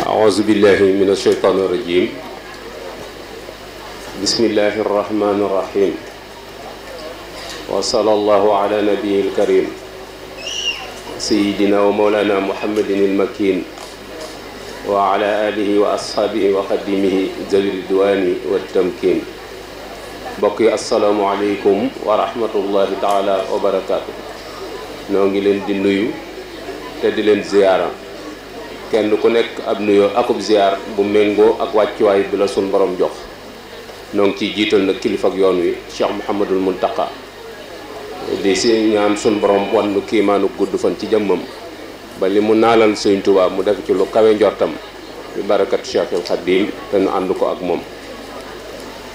أعوذ بالله من الشيطان الرجيم بسم الله الرحمن الرحيم وصلى الله على نبي الكريم سيدنا ومولانا محمد المكين وعلى آله وأصحابه وخدمه ذوي الرضوان والتمكين. بقي السلام عليكم ورحمة الله تعالى وبركاته. noo ngi leen di nuyu te di leen ziyaara kenn ku nekk ab nuyoo akub ziyaar bu méngoo ak wàccuwaay bi la sun borom jox. noo ngi ciy jiital nag kilifa ak yoon wi Cheikh Mouhamadul Muntaqa di si ñaan sun borom wan nu kiimaanu gudd fan ci jëmmam ba li mu naalal Sëñ Tuubaa mu def ci lu kawe njortam bi barakat Cheikhul Khadim te nu ànd ko ak moom.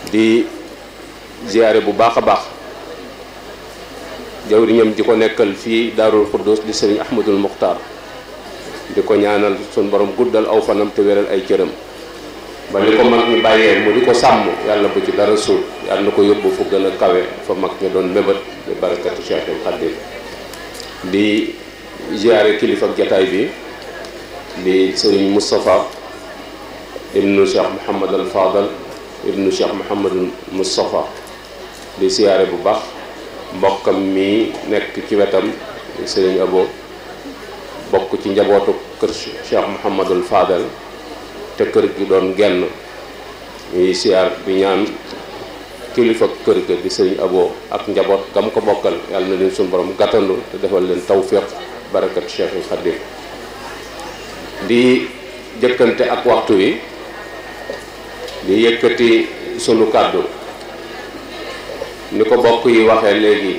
di ziyaare bu baax a baax jawriñam ji ko nekkal fii Daarul Xuddus di Sëriñ Ahmadul Muxtaar di ko ñaanal sun borom guddal aw fanam te wéral ay cëram ba li ko mag ñi bàyyee mu di ko sàmm yàlla bu ci dara suul yàlla na ko yóbbu fu gën a kawe fa mag ñi doon mébét di barakati Cheikhul Khadim. di ziyaare kilifa ak jataay bi di Sëriñ Moustapha ibnu Cheikh Mouhamadul Fadal ibnu Cheikh Mouhamadul Moustapha di ziyaare bu baax mbokkam mi nekk ci wetam Sëriñ Abo bokk ci njabootu kër Cheikh Mouhamadul Fadal te kër gi doon genn ñuy siyaar bi ñaan kilifa kër ga di Sëriñ Abo ak njaboot gam ko bokkal yàlla na leen suñu borom gàttandu te defal leen tawfiq barakat Cheikhul Khadim. di jëkkante ak waxtu wi di yëkkati sunu kàddu ni ko bokk yi waxee léegi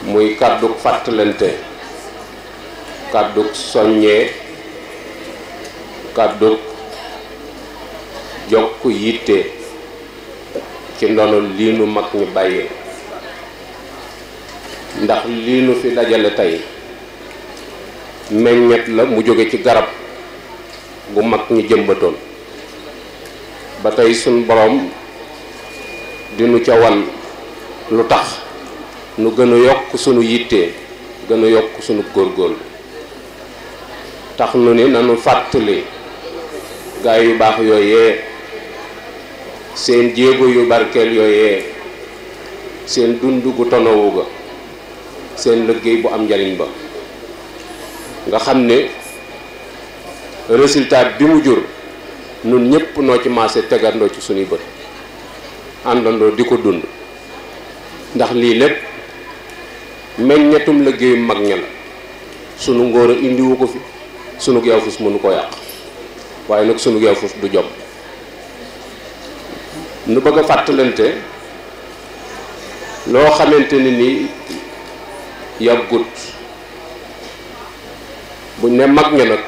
muy kàddug fàttalante kàddug soññee kàddug jokk yitte ci ndono lii nu mag ñi bàyyee ndax lii nu fi dajale tey meññet la mu jóge ci garab gu mag ñi jëmbatoon ba tey suñ boroom dinu ca wan lu tax nu gën a yokk sunu yitte gën a yokk sunu góorgóorlu tax nu ni nanu fàttali gaay yu baax yooyee seen jéego yu barkeel yooyee seen dund gu tonowu ga seen liggéey bu am njariñ ba nga xam ne résultat bi mu jur nun ñépp noo ci maase tegandoo ci sunuy bët àndandoo di ko dund ndax lii lépp meññetum liggéeyu mag ña la sunu ngóor a indiwu ko fi sunu yaafus mënu ko yàq waaye nag sunu yaafus du jom nu bëgg a fàttalante loo xamante ni yàggut buñ ne mag ña nag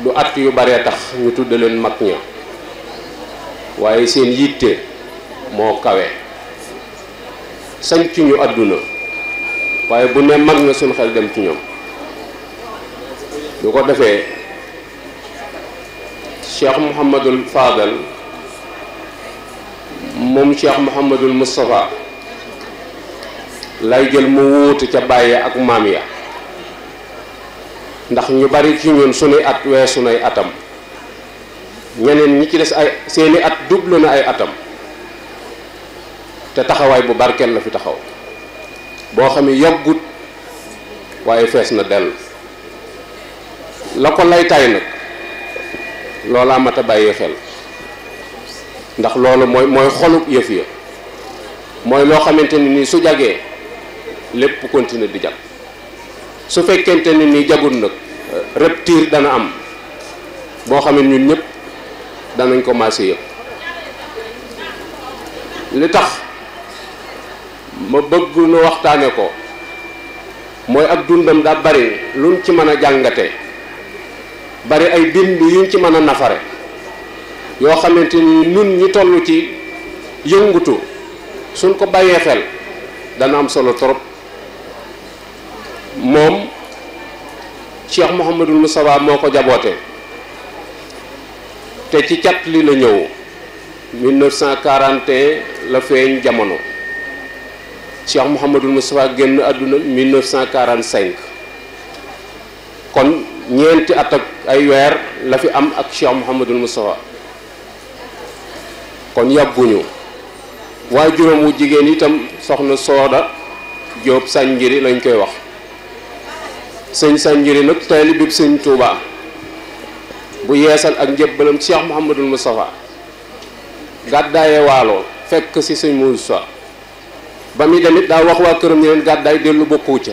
du at yu baree tax ñu tudde leen mag ña waaye seen yitte moo kawe sañ ci ñu àdduna waaye bu ne mag na suñu xel dem ci ñoom lu ko defee Cheikh Mouhamadul Fadal moom Cheikh Mouhamadul Moustapha lay jël mu wuutu ca bàyyi ak maam ya ndax ñu bari ci ñun sunuy at weesu nay atam ñeneen ñi ci des ay seeni at dublu na ay atam te taxawaay bu barkeel la fi taxaw boo xam ne yàggut waaye fees na dell la ko lay tay nag loolaa mat a bàyyi xel ndax loolu mooy xolub yëf ya mooy loo xamante ni nii su jagee lépp continuer di jag su fekkente ni nii jagul nag rupture dana am boo xam ne ñun ñëpp danañ commencé yëpp li tax ma bëgg nu waxtaane ko mooy ak dundam daa bari luñ ci mën a jàngate bari ay bind yuñ ci mën a nafare yoo xamante ni nun ñi toll ci yëngutu suñ ko bàyyee xel dana am solo trop. moom Cheikh Mouhamadul Moustapha moo ko jaboote te ci cat li la ñëw 1941 la feeñ jamono Cheikh Mouhamadul Moustapha génn àdduna 1945 kon ñeenti at ak ay weer la fi am ak Cheikh Mouhamadul Moustapha kon yàgguñu. waaye juróom wu jigéen itam soxna Sooda Jóob Sanjiri lañ koy wax. sëñ Sanjiri nag taalibe bi sëñ Tuuba bu yeesal ak njëbbalam Cheikh Mouhamadul Moustapha gàddaaye Waalo fekk ci sëñ Moussa ba muy demit daa wax waa këram ñu leen gàddaay dellu bokku ca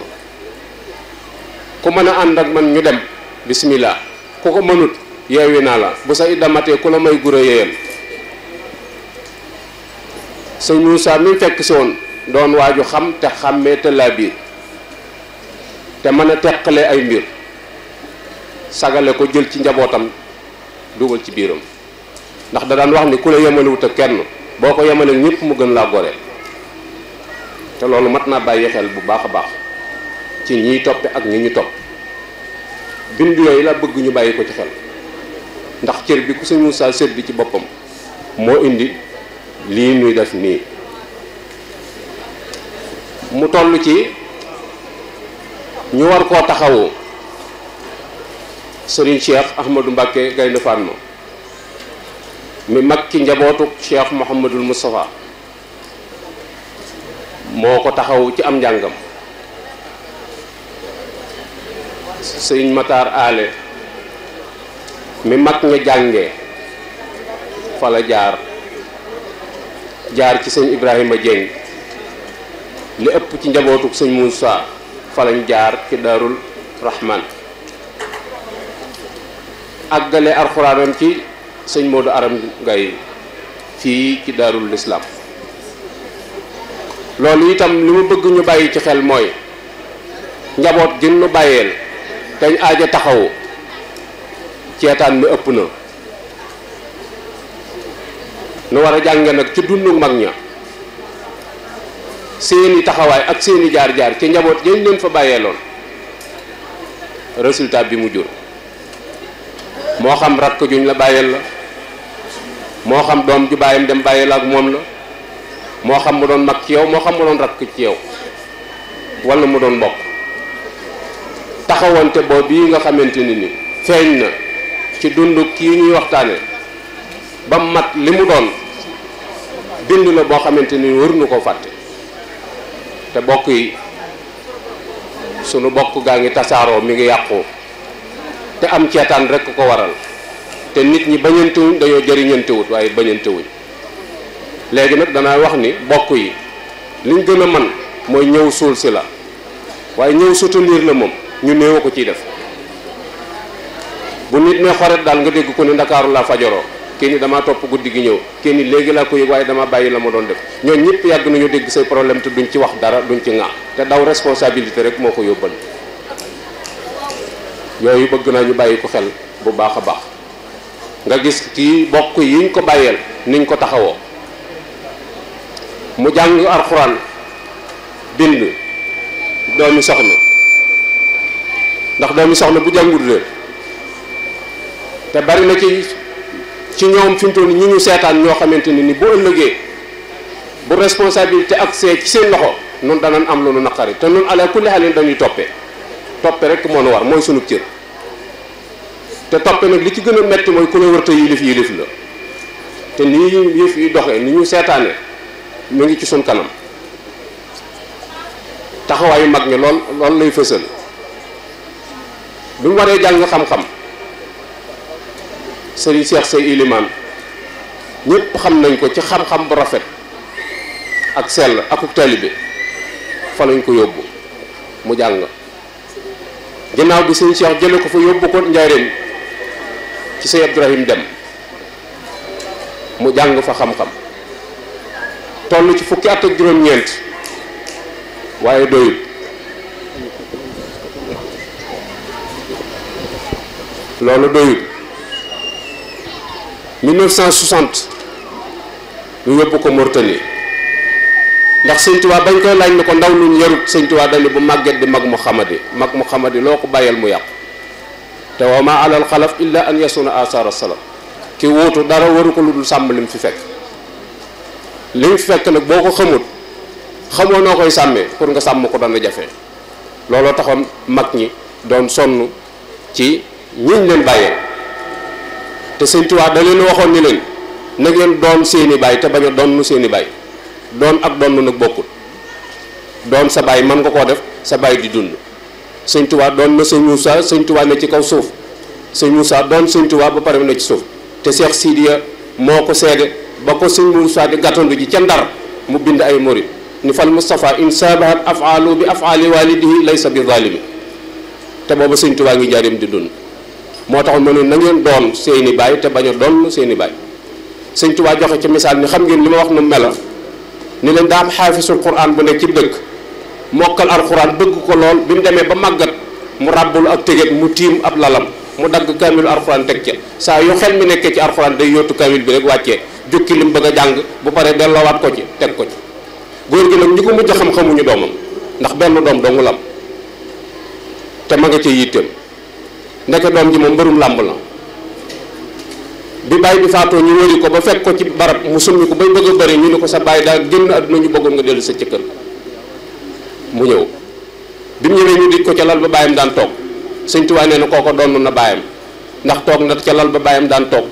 ku mën a ànd ak man ñu dem bismillah ku ko mënut yeewi naa la bu sa iddamatee ku la may gura yéeyal sëñ Moussa mi fekk si woon doon waaju xam te xàmmee te laa biir te mën a teqale ay mbir sagale ko jël ci njabootam dugal ci biiram ndax da daan wax ni ku la yemalewut ak kenn boo ko yemaleek ñëpp mu gën laa gore te loolu mat naa bàyyi xel bu baax a baax ci ñiy toppe ak ñi ñu topp bind yooyu la bëgg ñu bàyyi ko ci xel ndax cër bi ku sëñ Moussa sedd ci boppam moo indi lii nuy def nii mu toll ci ñu war koo taxawu Serigne Cheikh Ahmadou Mbacké Gaynde Fatma mi mag ci njabootu Cheikh Mouhamadul Moustapha moo ko taxawu ci am njàngam Serigne Matar Ale mi mag ña jànge fa la jaar ci sëñ Ibrahima Dieng li ëpp ci njabootu sëñ Moussa fa lañ jaar ci Daarul Rahman àggale alxuraanam ci sëñ Modou Aram Ngay fii ci Daarul Islam loolu itam li mu bëgg ñu bàyyi ci xel mooy njaboot gën nu bàyyeel dañ aaja taxawu ceetaan mi ëpp na nu war a jànge nag ci dundu mag ña seeni taxawaay ak seeni jaar-jaar ci njaboot yañ leen fa bàyyeeloon résultat bi mu jur moo xam rakk juñ la bàyyeel la moo xam doom ju bàyyam dem bàyyeel ak moom la moo xam mu doon mag ci yow moo xam mu doon rakk ci yow wala mu doon mbokk taxawante boobu yi nga xamante ni feeñ na ci dundu kii ñuy waxtaane ba mat li mu doon bind la boo xamante ni wër nu ko fàtte te bokk yi sunu bokk gaa ngi tasaaroo mi ngi yàqu te am ceetaan rekk ko waral te nit ñi bañantewuñ dañoo jëriñantewut waaye bañantewuñ léegi nag danaa wax ni bokk yi liñ gën a man mooy ñëw suul si la waaye ñëw soutenir la moom ñu néew ko ciy def bu nit ne xoret daal nga dégg ko ni ndakaaru laa fajaroo kii ni damaa topp guddi gi ñëw kii ni léegi laa ko yëg waaye dama bàyyi la ma doon def ñooñ ñëpp yàgg nañu dégg say problème te duñ ci wax dara duñ ci ŋaa te daw responsabilité rek moo ko yóbbal yooyu bëgg naa ñu bàyyi ko xel bu baax a baax nga gis kii bokk yiñ ko bàyyeel niñ ko taxawoo mu jàng alxuraan bind doomi soxna ndax doomi soxna bu jàngul réer te bari na ci ñoom fi mu toll ñi ñu seetaan ñoo xamante ni bu ëllëgee bu responsabilité ak see ci seen loxo nun danañ am lu nu naqari te nun ala kulli xaalin dañuy toppe rek moo nu war mooy sunu cër te toppe nag li ci gën a metti mooy ku la wërta yilif la te nii yëf yi doxee ni ñu seetaane mu ngi ci sun kanam taxawaayu mag ñi lool lay fësal bi mu waree jàng xam-xam Serigne Cheikh Say Ilimaan ñëpp xam nañ ko ci xam-xam bu rafet ak sell akuk taalibe fa lañ ko yóbbu mu jàng ginnaaw bi Serigne Cheikh jële ko fa yóbbu ko Njaaréem ci Sey Abdourahim Dem mu jàng fa xam-xam toll ci fukki at ak juróom-ñeent waaye doyut loolu doyut 1960 ñu yóbbu ko Mauritanie ndax sëñ Tuubaa bañ koy laaj ne ko ndaw luñ yarut sëñ Tuubaa dañ bu màgget di mag mu xamadi loo ko bàyyal mu yàqu te wa ma alal xalaf illa an yasuna asara salam ki wóotu dara waru ko lu dul sàmm lim fi fekk lim fi fekk nag boo ko xamoo noo koy sàmmee pour nga sàmm ko dana jafe looloo taxoon mag ñi doon sonn ci ñiñ leen bàyyee te Sëñ Tuubaa da leen waxoon ni leen na ngeen doon seeni baay te bañ a doon seeni baay doon ak doon nag bokkul doon sa baay mën nga koo def sa baay di dund Sëñ Tuubaa doon na Sëñ Moussa Sëñ Tuubaa ne ci kaw suuf Sëñ Moussa doon Sëñ Tuubaa ba pare ne ci suuf te Cheikh Sidiya moo ko seede ba ko Sëñ Moussa di gàttandu ji ca Ndar mu bind ay murid ni fal Mustafa in sabahat afaalu bi afaali walidihi laysa bi zalimi te booba Sëñ Tuubaa ngi jaareem di dund moo tax ma ne na ngeen doon seeni baay te bañ a doon seeni baay Sëñ Tuubaa joxe ci misaal ni xam ngeen li ma wax nu mela ni leen daa am xaafisul quran bu nekk ci dëkk mokkal alquran bëgg ko lool bi mu demee ba màggat mu ràbbul ak tëgét mu tiim ab lalam mu dagg kaamilu alquran teg ca saa yu xel mi nekkee ci alquran day yóotu kaamil bi rek wàccee jukki lim bëgg a jàng bu paree delloowaat ko ci teg ko ci góor gi nag ñi ko mujj xam-xamuñu doomam ndax benn doom dongu lam te ma nga ca yitteem ndeke doom ji moom mbërum làmb la bi bàyyi bi faatoo ñu wëri ko ba fekk ko ci barab mu summi ko bay bëgg a bëri ñu ne ko sa bàyyi daal génn àdduna ñu bëggoon nga dellu sa ca kër mu ñëw bi mu ñëwee ñu di ko ca lal ba bàyyam daan toog Sëñ Tuubaa nee na kooko doon na bàyyam ndax toog na ca lal ba bàyyam daan toog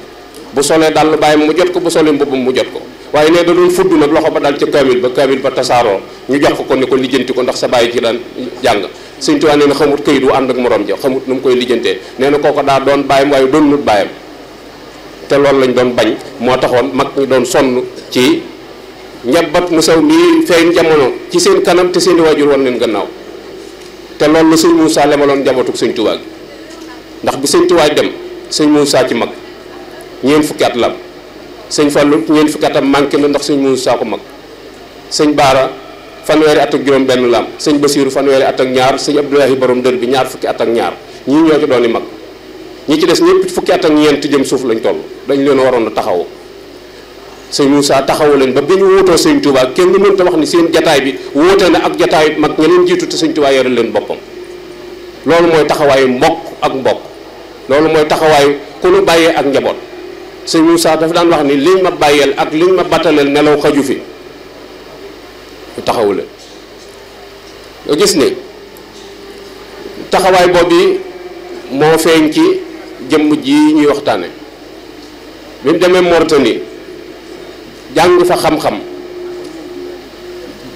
bu solee dal bàyyam mu jot ko bu solee mbubbam mu jot ko waaye ne da doon fudd nag loxo ba dal ca kaamil ba tasaaroo ñu jox ko ni ko lijjanti ko ndax sa bàyyi ci daan jàng Sëñ Tuubaa nee na xamut këyit wu ànd ak morom ja xamut nu mu koy lijjantee nee na kooko daa doon bàyyam waaye doon nut bàyyam te loolu lañ doon bañ moo taxoon mag ñi doon sonn ci ñebbat mu sew mii feeñ jamono ci seen kanam te seen i waajur wan leen gannaaw te loolu la Sëñ Moussa lemaloon njabootu Sëñ Tuubaa gi ndax bi Sëñ Tuubaa dem Sëñ Moussa ci mag ñeent fukki at la am Sëñ Fallu ñeent fukki atam manqué na ndax Sëñ Moussa ko mag Sëñ Baara fanweeri at ak juróom benn la am Sëñ Basiiru fanweeri at ak ñaar Sëñ Abdoulahi borom dër bi ñaar fukki at ak ñaar ñii ñoo ci doon i mag ñi ci des ñëpp fukki at ak ñeent jëm suuf lañ toll dañ leen waroon a taxawu Sëñ Moussa taxawu leen ba bi ñu wóotoo Sëñ Tuubaa kenn mënta wax ni seen jataay bi wóote na ak jataay mag ña leen jiitu te Sëñ Tuubaa yore leen boppam loolu mooy taxawaayu mbokk ak mbokk loolu mooy taxawaayu ku nu bàyyee ak njaboot Sëñ Moussa dafa daan wax ni liñ ma bàyyeel ak liñ ma battaleel nelaw xaju fi ñu taxawu leen nga gis ni taxawaay boobu moo feeñ ci jëmm ji ñuy waxtaane bi mu demee Mauritanie jàng fa xam-xam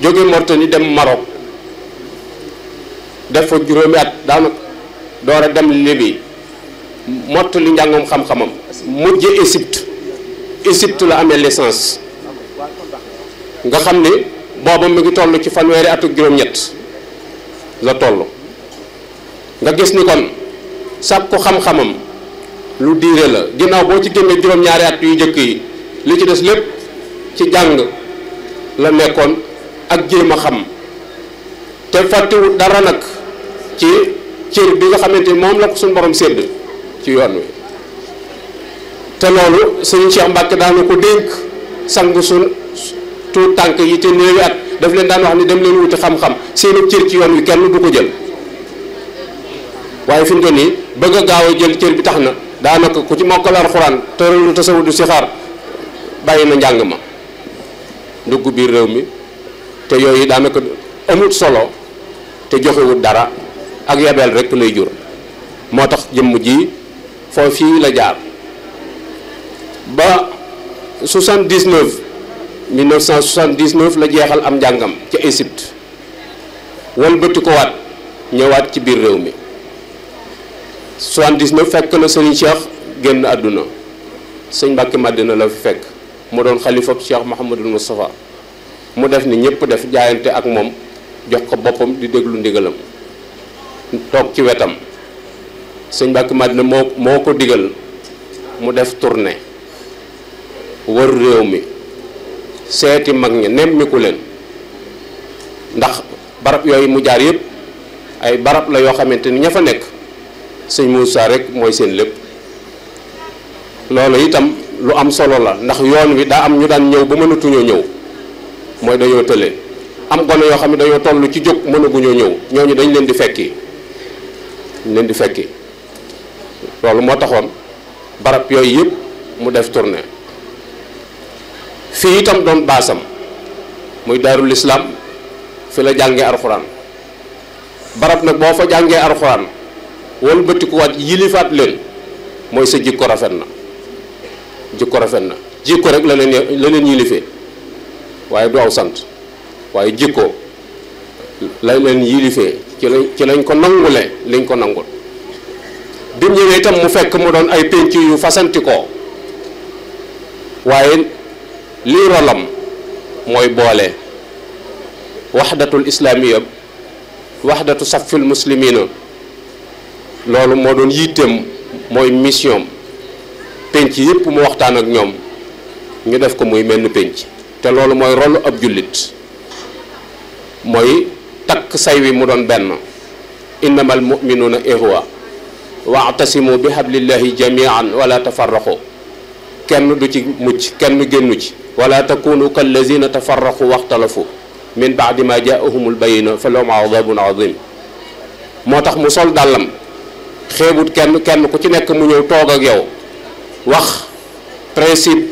jóge Mauritanie dem Maroc def fa juróomi at daanaka door a dem Libye mottali njàngam xam-xamam mujje Égypte la amee licence nga xam ne booba mu ngi toll ci fanweeri at ak juróom-ñett la toll nga gis ni kon sàkku xam-xamam lu diire la ginnaaw boo ci génnee juróom-ñaari at yu njëkk yi li ci des lépp ci jàng la nekkoon ak jéem a xam te fàttewut dara nag ci cër bi nga xamante ni moom la ko suñu borom sédd ci yoon wi te loolu sëñ Cheikh Mbacke daana ko dénk sangu suñ tuut tànk yi te néewi at daf leen daan wax ni dem leen wuti xam-xam seenu cër ci yoon wi kenn du ko jël waaye fi mu toll nii bëgg a gaaw a jël cër bi tax na daanaka ku ci mokkal alxuraan tëralu tasawudu si xaar bàyyi na njàng ma dugg biir réew mi te yooyu daanaka amut solo te joxewut dara ak yabeel rek lay jur moo tax jëmm ji foo fii la jaar ba 1979 la jeexal am njàngam ca Égypte walbati ko waat ñëwaat ci biir réew mi 79 fekk na Serigne Cheikh génn àdduna sëñ Mbàkke Madina la fi fekk mu doon xalifab Cheikh Mouhamadul Moustapha mu def ni ñëpp def jaayante ak moom jox ko boppam di déglu ndigalam toog ci wetam sëñ Mbàkke Madina moo ko digal mu def tournée wër réew mi seeti mag ñi nemmiku leen ndax barab yooyu mu jaar yëpp ay barab la yoo xamante ni ña fa nekk sëñ Moussa rek mooy seen lépp loolu itam lu am solo la ndax yoon wi daa am ñu daan ñëw ba mënatuñoo ñëw mooy dañoo tële am gone yoo xam ne dañoo toll ci jóg mënaguñoo ñëw ñooñu dañ leen di fekki loolu moo taxoon barab yooyu yëpp mu def tournée fii itam doon baasam muy daarul islam fi la jàngee alxuraan barab nag boo fa jàngee alxuraan wëlbatikuwaat yilifaat leen mooy sa jikko rafet na jikko rafet na jikko rek la leen yilifee waaye du aw sant waaye jikko la leen yilifee ci lañ ko nangule liñ ko nangul bi mu ñëwee itam mu fekk mu doon ay pénc yu fasanti ko waaye lii rolam mooy boole waxdatul islaamiya waxdatu safil muslimina loolu moo doon yitteem mooy mission pénc yépp mu waxtaan ak ñoom ñu def ko muy menn pénc te loolu mooy rolu ab jullit mooy takk say wi mu doon benn innamal mu'minuuna ixwa wa'tasimu bi hablillahi jami'an wala tafarraqu kenn du ci mucc kenn génnu ci wala takunu kallazina tafarraqu waxtalafu min ba'di ma jaa'ahumul bayyina fa lahum adabun azim moo tax mu sol dàllam xeebut kenn ku ci nekk mu ñëw toog ak yow wax principe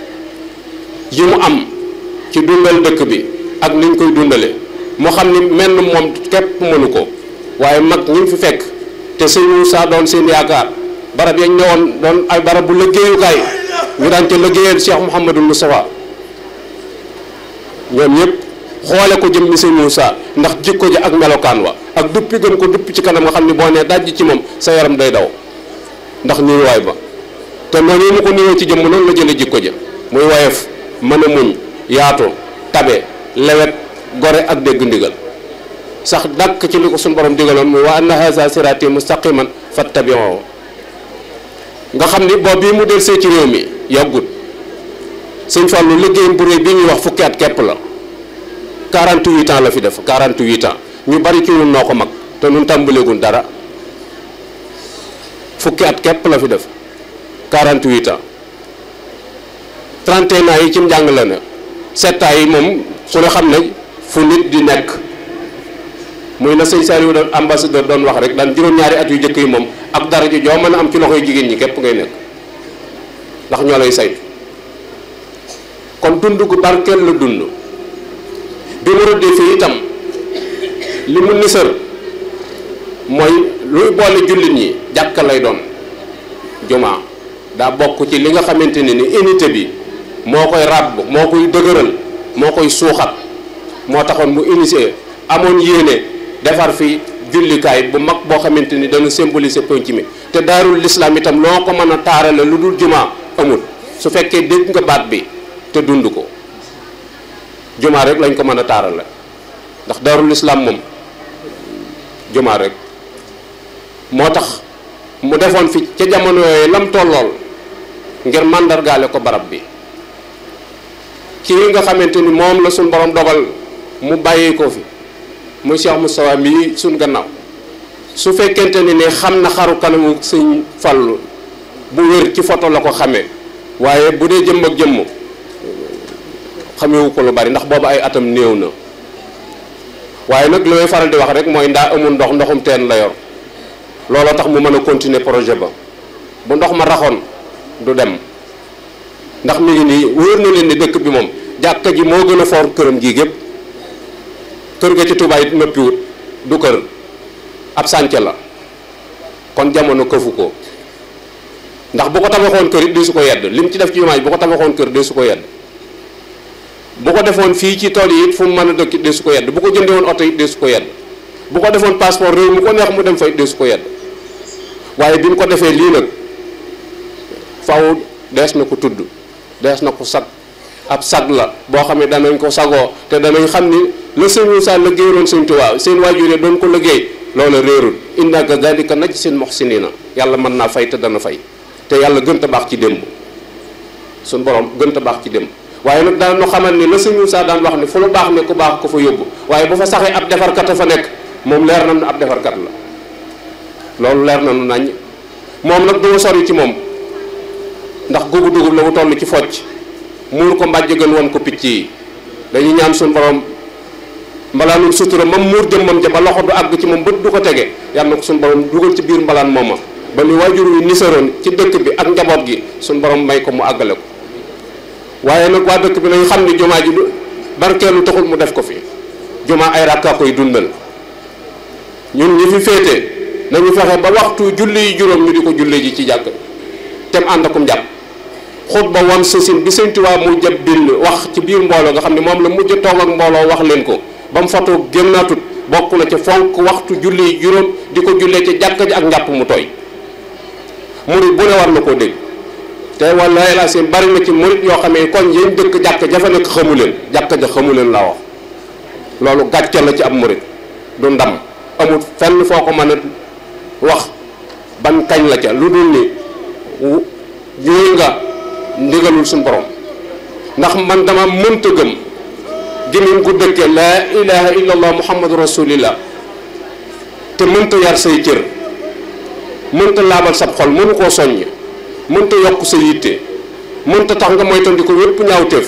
yi mu am ci dundal dëkk bi ak niñ koy dundale moo xam ni menn moom képp mënu ko waaye mag ñi fi fekk te sëñ Moussa doon seen yaakaar barab yañ ñëwoon doon ay barab bu liggéeyukaay ñu daan te liggéeyal Cheikh Mouhamadul Moustapha ñoom ñëpp xoole ko jëm ni sëñ Moussa ndax jikko ji ak melokaan wa ak duppi gën ko duppi ci kanam nga xam ni boo nee dajj ci moom sa yaram day daw ndax niruwaay ba te noonu mu ko niroo ci jëmm noonu la jële jikko ja muy woyof mën a muñ yaatu tabe lewet gore ak dégg ndigal sax dàkk ci li ko suñu borom digaloon muy wa anna haza sirati mustaqiman fattabi'uhu nga xam ni boobu bii mu del see ci réew mi yàggut sëñ Fallu liggéeyam bu réy bi ñuy wax fukki at képp la 48 ans la fi def 48 ans ñu bari ci ñun noo ko mag te ñun tàmbaleegun dara fukki at képp la fi def 48 ans 31 ans yi ci njàng la ne 7 ans yi moom ku ne xam ne fu nit di nekk muy na sëñ Saliou doon ambassadeur doon wax rek daan juróom-ñaari at yu jëkk yi moom ak dara ji joo mën a am ci loxoy jigéen ñi képp ngay nekk ndax ñoo lay saytu kon dund gu barkeel la dund bi mu rëddee fii itam li mu nisër mooy luy boole jullit ñi jàkka lay doon jumaa daa bokk ci li nga xamante ne ni unité bi moo koy ràbb moo koy dëgëral moo koy suuxat moo taxoon mu initié amoon yéene defar fi jullikaay bu mag boo xamante ni dana symboliser penc mi te daarul lislaam itam loo ko mën a taarale lu dul jumaa amul su fekkee dégg nga baat bi te dund ko jumaa rek lañ ko mën a taarale ndax daarul lislaam moom jumaa rek moo tax mu defoon fi ca jamono yooyu lam tollool ngir màndargaale ko barab bi kii nga xamante ni moom la suñ borom dogal mu bàyyi ko fi muy Cheikh Moustapha mii suñ gannaaw su fekkente ni ne xam na xaru kanamu sëñ Fallu bu wér ci photo la ko xamee waaye bu dee jëmm ak jëmm xamewu ko lu bari ndax boobu ay atam néew na waaye nag li may faral di wax rek mooy ndaa amul ndoxum teen la yor looloo tax mu mën a continuer projet ba bu ndox ma raxoon du dem ndax mi ngi nii wóor na leen ni dëkk bi moom jàkka ji moo gën a foor këram gii gépp kër ga ci Tuubaa it nëppiwut du kër ab sànce la kon jamono këfu ko ndax bu ko tabaxoon kër it dee su ko yedd lim ci def ci jumaa ji bu ko tabaxoon kër dee su ko yedd bu ko defoon fii ci tool yi it fu mu mën a dëkk dee su ko yedd bu ko jëndee woon oto it dee su ko yedd bu ko defoon passeport réew mu ko neex mu dem fa it dee su ko yedd waaye bi mu ko defee lii nag faw dees na ko tudd dees na ko sag ab sag la boo xam ne danañ ko sagoo te danañ xam ni la sëñ Moussa liggéeyoon sëñ Tuubaa seen waajur yi doon ko liggéey loola réerul inna kazalika najzil muhsinina yàlla mën naa fay te dana fay te yàlla gën a baax ci démb suñ borom gën a baax ci démb waaye nag daan nu xamal ni la sëñ Moussa daan wax ni fu lu baax ne ku baax ko fa yóbbu waaye bu fa saxee ab defarkat a fa nekk moom leer na nu ab defarkat la loolu leer na nu nañ moom nag duma sori ci moom ndax gubu dugub la mu toll ci focc muur ko mbàjj gën woon ko picc yi dañuy ñaan suñu borom mbalaanum sutura mam muur jëmmam ja ba loxo du àgg ci moom bët du ko tege yàlla na ko suñu borom dugal ci biir mbalaan mooma ba ni waajur wi nisaroon ci dëkk bi ak njaboot gi suñu borom may ko mu àggale ko waaye nag waa dëkk bi nañ xam ni jumaa ji barkeelu taxul mu def ko fi jumaa ay rakkaa koy dundal ñun ñi fi féete nañu fexe ba waxtu julli yi juróom ñu di ko julli ji ci jàkk tem ànd akum jàpp xutba wan sasin bi Sëñ Tuubaa mu jëb bind wax ci biir mbooloo nga xam ne moom la mujj toog ak mbooloo wax leen ko ba mu fatoo génnaatut bokk na ca fonk waxtu julli yi juróom di ko jullee ci jàkk ji ak njàpp mu tooy murit bu ne war na koo dégg te wallaahi laa seen bari na ci murit yoo xamee koñ yéen dëkk jàkk jafa nekk xamu leen jàkk ja xamu leen laa wax loolu gàcce la ci ab murit du ndam amul fenn foo ko mën a wax ban kañ la ca lu dul ni ñuy nga ndigalul suñu borom ndax man dama mënta gëm gémmiñ gu dëkke laa ilaha illallah muhammadu rasulillah te mënta yar say cër mënta laabal sab xol mënu koo soññ mënta yokk sa yitte mënta tax nga moytandiku wépp ñaawteef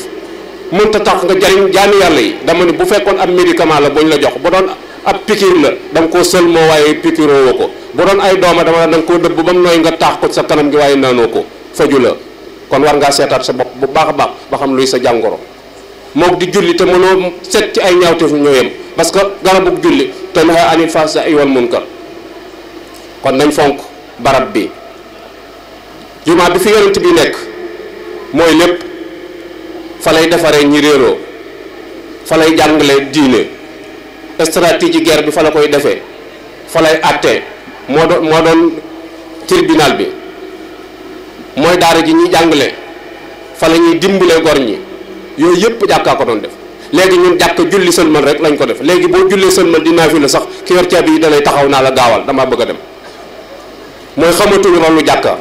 mënta tax nga jariñ jaami yàlla yi dama ne bu fekkoon ab médicament la buñ la jox bu doon ab piqûre la da nga koo sël moo waaye piqûre woo ko bu doon ay dooma dama da nga koo dëbb ba mu nooy nga taax ko sa kanam gi waaye naanoo ko faju la kon war ngaa seetaat sa bopp bu baax a baax ba xam luy sa jàngoro mook di julli te mënoo set ci ay ñaawteef ñoo yem parce que garabug julli te naha anil fahsaa'i wal munkar kon nañ fonk barab bi jumaa bi fi yonent bi nekk mooy lépp fa lay defaree ñi réeroo fa lay jàngale diine stratégie guerre bi fa la koy defee fa lay àttee moo doon tribunal bi mooy daara ji ñuy jàngale fa la ñuy dimbale gor ñi yooyu yëpp jàkkaa ko doon def léegi ñun jàkk julli sëlmal rek lañ ko def léegi boo jullee sëlmal di naafila sax ki yor caabi yi dalay taxaw naa la gaawal damaa bëgg a dem mooy xamatuñu loolu jàkka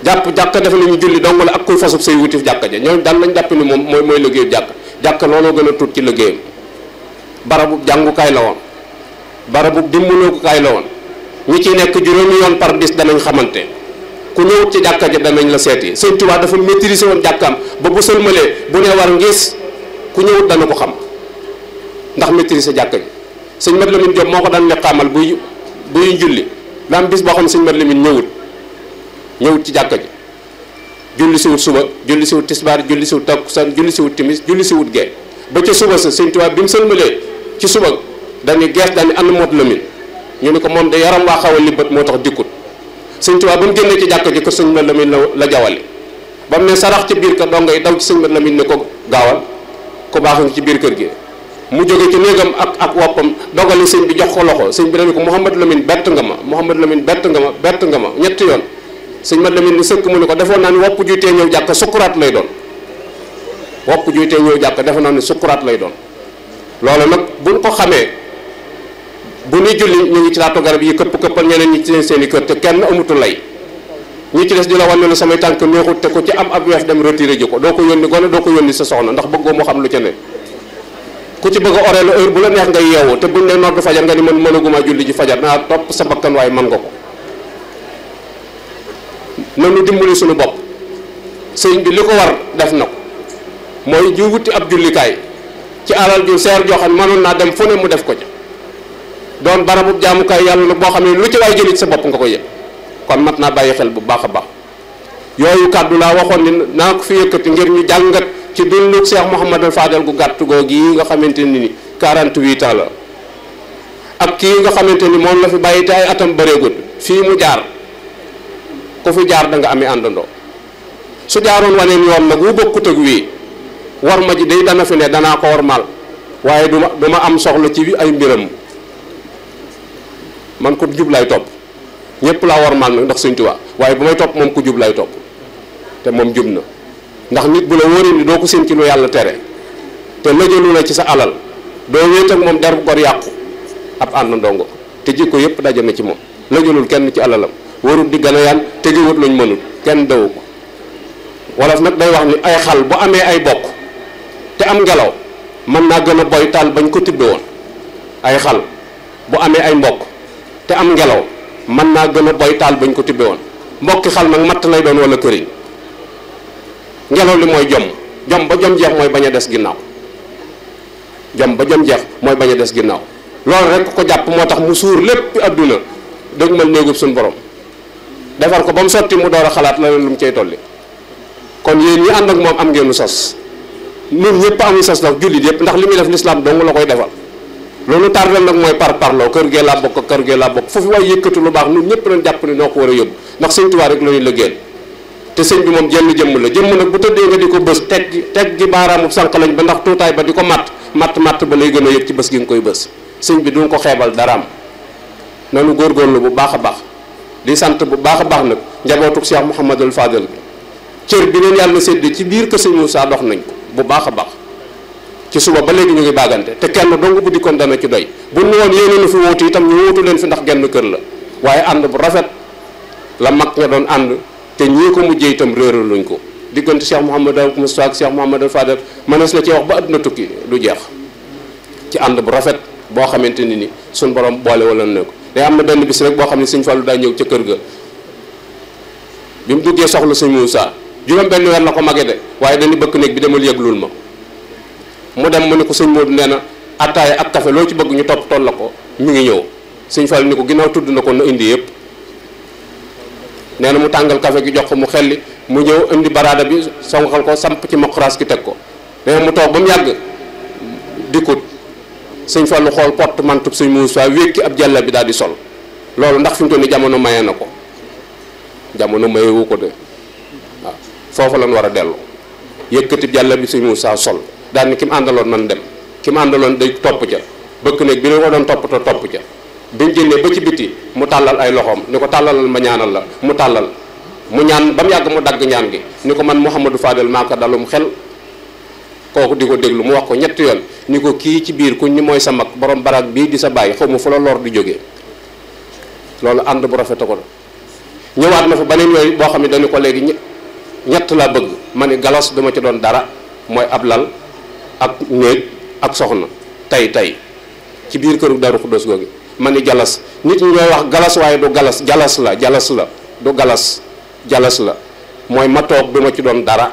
jàkka def nañu julli dong la ak kuy fasub say wutif jàkka ja ñooñu daan nañ jàpp ni moom mooy liggéeyu jàkka looloo gën a tuut ci liggéeyam barabu jàngukaay la woon barabu dimbalookukaay la woon ñi ciy nekk juróomi yoon par bis danañ xamante ku ñëwut ci jàkka ja danañ la seeti Sëñ Tuubaa dafa maîtriser woon jàkkaam ba bu sëlmalee bu ne war ngis ku ñëwut dana ko xam ndax maîtriser jàkka ji sëñ Mat Lamin Jóob moo ko daan leqaamal buy julli la am bis boo xam ne sëñ Mat Lamin ñëwut ci jàkka ji julli si wut suba julli si wut tisbaar julli si wut takkusaan julli si wut timis julli si wut gee ba ca suba sa Sëñ Tuubaa bi mu sëlmalee ci suba dañuy gees dañuy ànd Mat Lamin ñu ne ko moom de yaram waa xaw a libat moo tax dikkut Sëñ Tuubaa ba mu génnee ci jàkka ji kër sëñ Mat Lamin la jawale ba mu ne sarax ci biir kër dongo yi daw ci sëñ Mat Lamin ne ko gaawal ko baax nga ci biir kër gi mu jóge ci néegam ak woppam dogale sëñ bi jox ko loxo sëñ bi dañu ko Mouhamad Lamine bett nga ma Mouhamad Lamine bett nga ma ñetti yoon sëñ Mat Lamin ni sëkk mu ne ko defoon naa ni wopp juy tee ñëw jàkka sukkuraat lay doon wopp juy tee ñëw jàkka defoon naa ni sukkuraat lay doon loolu nag buñ ko xamee bu ñuy julli ñu ngi ci laatu garab yi këppal ñeneen ñi ci seen i kër te kenn amutu lay ñi ci des di la wan ne samay tànk neexut te ko ci am ab weef dem retiré ji ko doo ko yónni gone doo ko yónni sa soxna ndax bëggoo moo xam lu ca ne ku ci bëgg a oree la heure bu la neex ngay yeewu te buñ ne nodd fajar nga ni man mënaguma julli ji fajar naa topp sa bakkan waaye mën nga ko nanu dimbali suñu bopp sëñ bi li ko war def na ko mooy ñu wuti ab jullikaay ci alal ju seer joo xam ne mënoon naa dem fu ne mu def ko ca doon barabu jaamukaay yàlla nag boo xam ne lu ci waay jëlit sa bopp nga ko yëg kon mat naa bàyyi xel bu baax a baax yooyu kàddu laa waxoon ni naa ko fi yëkkati ngir ñu jàngat ci dundu Cheikh Mouhamadou Fadel gu gàtt googu yi nga xamante ni 48 ans la ak kii nga xamante ni moom la fi bàyyi te ay atam bëreegut fii mu jaar ku fi jaar da nga amee àndandoo su jaaroon waneen yoon nag wu bokkut ak wii war ma ji day dana fi ne danaa ko war maal waaye du ma am soxla ci ay mbiram man ko jub lay topp ñëpp laa war maal nag ndax Sëñ Tuubaa waaye bu may topp moom ku jub lay topp te moom jub na ndax nit bu la wóoree ni doo ko seen ci lu yàlla tere te lëjalu la ci sa alal doo wéet ak moom der bu gor yàqu ab ànd ndongo te jikko yëpp daje na ci moom lëjalul kenn ci alalam warul di gën a yaan tegewut luñ mënul kenn dawu ko wolof nag day wax ni ay xal bu amee ay bokk te am ngelaw mën naa gën a boy taal bañ ko tibbe woon ay xal bu amee ay mbokk te am ngelaw mën naa gën a boy taal bañ ko tibbe woon mbokki xal nag matt lay doon wala këriñ ngelaw li mooy jom ba jom jeex mooy bañ a des ginnaaw jom ba jom jeex mooy bañ a des ginnaaw loolu rek ko jàpp moo tax mu suur lépp adduna dëgg mal néegub suñu borom defar ko ba mu sotti mu door a xalaat la leen lu mu cay tolli kon yéen ñi ànd ak moom am ngeenu sas ñun ñëpp amuy sas nag jullit yëpp ndax li muy def lislaam dong la koy defal loolu tardal nag mooy parloo kër gee laa bokk kër gee laa bokk foofu waaye yëkkatu lu baax ñun ñëpp nañ jàpp ne noo ko war a yóbbu ndax sëñ Tuubaa rek la ñuy liggéeyal te sëñ bi moom jenn jëmm la jëmm nag bu tëddee nga di ko bës teg gi baaraamu sànq lañ ba ndax tuutaay ba di ko matt ba lay gën a yëg ci bës gi nga koy bës sëñ bi duñ ko xeebal daraam nanu góorgóorlu bu baax a baax di sant bu baax a baax nag njabootuk Cheikh Mouhamadul Fadel bi cër bi leen yàlla sédd ci biir kër sëñ Moussa dox nañ ko bu baax a baax ci suba ba léegi ñu ngi baagante te kenn dong bu dikkoon dana ci doy bu nu woon yéene na fi wuutu itam ñu wuutu leen fi ndax genn kër la waaye ànd bu rafet la mag ña doon ànd te ñii ko mujjee itam réeral luñ ko diggante Cheikh Mouhamadou Moustapha ak Cheikh Mouhamadou Fadel mënees na ci wax ba àdduna tukki du jeex ci ànd bu rafet boo xamante ni suñ borom boole wala ne ko day am na benn bis rek boo xam ne sëñ Fallou daa ñëw ca kër ga bi mu duggee soxla sëñ Moussa juróom benn weer la ko magee de waaye dañu bëkk néeg bi demal yëglul ma mu dem mu ne ko sëñ Modou nee na attaaya ak café loo ci bëgg ñu topp tool la ko mi ngi ñëw sëñ Fallou ni ko ginnaaw tudd na ko na indi yëpp nee na mu tàngal café gi jox ko mu xelli mu ñëw indi baraada bi sonxal ko samp ci mokras ki teg ko nee na mu toog ba mu yàgg dikkut sëñ Fallou xool porte mantub sëñ Moussa wékki ab jàlla bi daal di sol loolu ndax fi mu toll nii jamono maye na ko jamono mayewu ko de waaw foofu lañ war a dellu yëkkati jàlla bi sëñ Moussa sol daal ni ki mu àndaloon man dem ki mu àndaloon day topp ca bëkk néeg bi ne ko doon toppatoo topp ca biñ génnee ba ci biti mu tàllal ay loxoom ni ko tàllalal ma ñaanal la mu tàllal mu ñaan ba mu yàgg mu dagg ñaan gi ni ko man Mouhamadou Fadel maa ko dalum xel kooku di ko déglu mu wax ko ñetti yoon ni ko kii ci biir kuñ ni mooy sa mag borom baraag bii di sa bàyyi xaw ma fu la lor di jógee loolu ànd bu rafet ko la ñëwaat na fa beneen yooyu boo xam ne dañu ko léegi ñett laa bëgg ma ni galas duma ci doon dara mooy ab lal ak néeg ak soxna tey ci biir këru Daaru Xuddoos googu ma ni jalas nit ñi ñooy wax galas waaye du galas jalas la du jalas la mooy ma toog duma ci doon dara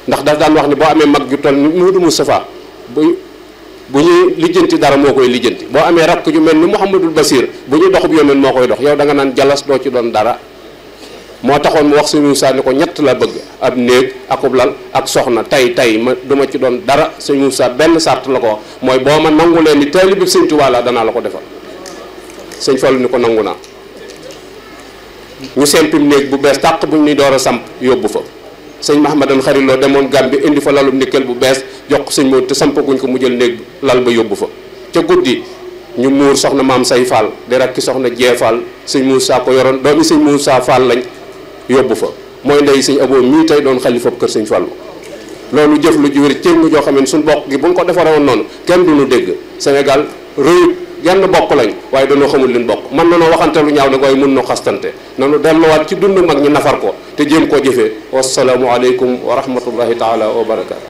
ndax daf daan wax ni boo amee mag ju toll ni Muudu Moustapha bu ñuy lijjanti dara moo koy lijjanti boo amee rakk ju mel ni Mouhamadul Basir bu ñu doxub yónneen moo koy dox yow da nga naan jalas doo ci doon dara moo taxoon mu wax sëñ Moussa ni ko ñett la bëgg ab néeg akub lal ak soxna tey ma duma ci doon dara sëñ Moussa benn sart la ko wax mooy boo ma nangu leen ni taalibe sëñ Tuubaa la danaa la ko defal sëñ Fallu ni ko nangu naa ñu sempim néeg bu bees tàq bu ñuy door a samp yóbbu fa sëñ Mahamadan xariloo demoon Gàmbi indi fa lalum nikkel bu bees jox ko sëñ Moodu te sampaguñ ko mu jël néeg lal ba yóbbu fa ca guddi ñu muur soxna maam say Fall di rakki soxna Jee Fall sëñ Moussa ko yoroon doomi sëñ Moussa Fall lañ yóbbu fa mooy ndey sëñ Abo mii tey doon xalifa kër sëñ Fallu loolu jëf lu jiwér cër mu joo xam ne suñ bokk gi bu ñu ko defaroon noonu kenn du ñu dégg Sénégal rëyut genn bokk lañ waaye dañoo xamul leen bokk mën nanoo waxante lu ñaaw nag waaye mën noo xastante nanu delluwaat ci dund mag ñi nafar ko te jéem koo jëfee wasalaamu aleykum wa rahmatullahi taala wa barakaatu